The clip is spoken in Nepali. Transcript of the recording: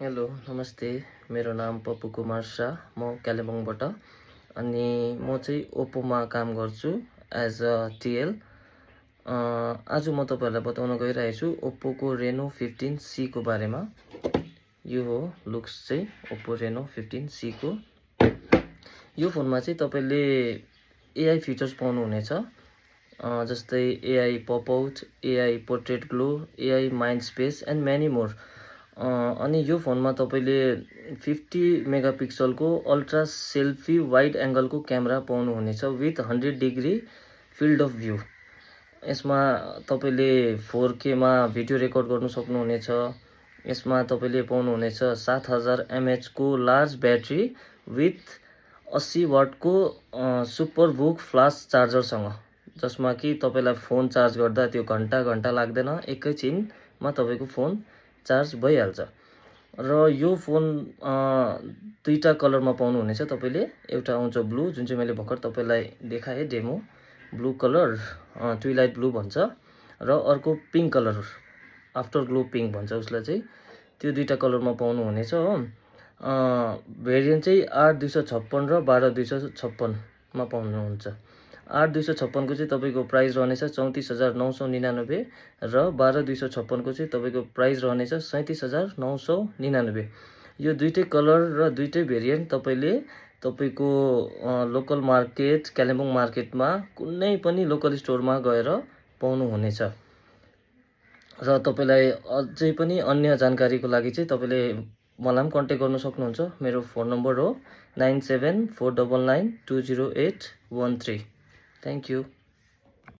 हेलो नमस्ते। मेरो नाम पप्पू कुमार शाह। म कालेबुङबाट अनि म चाहिँ ओप्पोमा काम गर्छु एज अ टिएल। आज म तपाईहरुलाई बताउन गइरहेको छु ओप्पोको रेनो 15C को बारेमा। यो हो लुक्स चाहिँ ओप्पो रेनो 15C को। यो फोनमा चाहिँ तपाईले एआई फिचर्स पाउनुहुनेछ, जस्तै AI pop out, AI portrait glow, AI mind space and many more. अनि यो फोनमा तपाईले 50 मेगापिक्सलको अल्ट्रा सेल्फी वाइड एंगलको क्यामेरा पाउनुहुनेछ with 100 degree field of view. यसमा तपाईले 4K मा भिडियो रेकर्ड गर्न सक्नुहुनेछ। यसमा तपाईले पाउनुहुनेछ 7000 mAh को लार्ज ब्याट्री विथ 80 वाट को सुपर बुक फ्लाश चार्जरसँग, जसमा कि तपाईलाई फोन चार्ज गर्दा त्यो घण्टा लाग्दैन, एकैछिनमा तपाईको फोन चार्ज भइहाल्छ। र यो फोन दुईटा कलरमा पाउनुहुनेछ तपाईले। एउटा आउँछ ब्लू, जुन चाहिँ मैले भर्खर तपाईलाई देखाएँ demo, blue colour, Twilight blue भन्छ, र अर्को pink colour, after glow pink भन्छ उसलाई चाहिँ। त्यो दुईटा कलरमा पाउनुहुनेछ हो। भेरिएन्ट चाहिँ 8256 र 12256 मा पाउनुहुन्छ। 8256 को चाहिँ तपाईको प्राइस रहनेछ 34999 र 12256 को चाहिँ तपाईको प्राइस रहनेछ 37999। यो दुईटै कलर र दुईटै भेरिएन्ट तपाईले तपाईको लोकल मार्केट कालेबुङ मार्केटमा कुनै पनि लोकल स्टोरमा गएर पाउनुहुनेछ। र तपाईलाई अझै पनि अन्य जानकारीको लागि चाहिँ तपाईले मलाई कन्ट्याक्ट गर्न सक्नुहुन्छ। मेरो फोन नम्बर हो 9749920813। Thank you.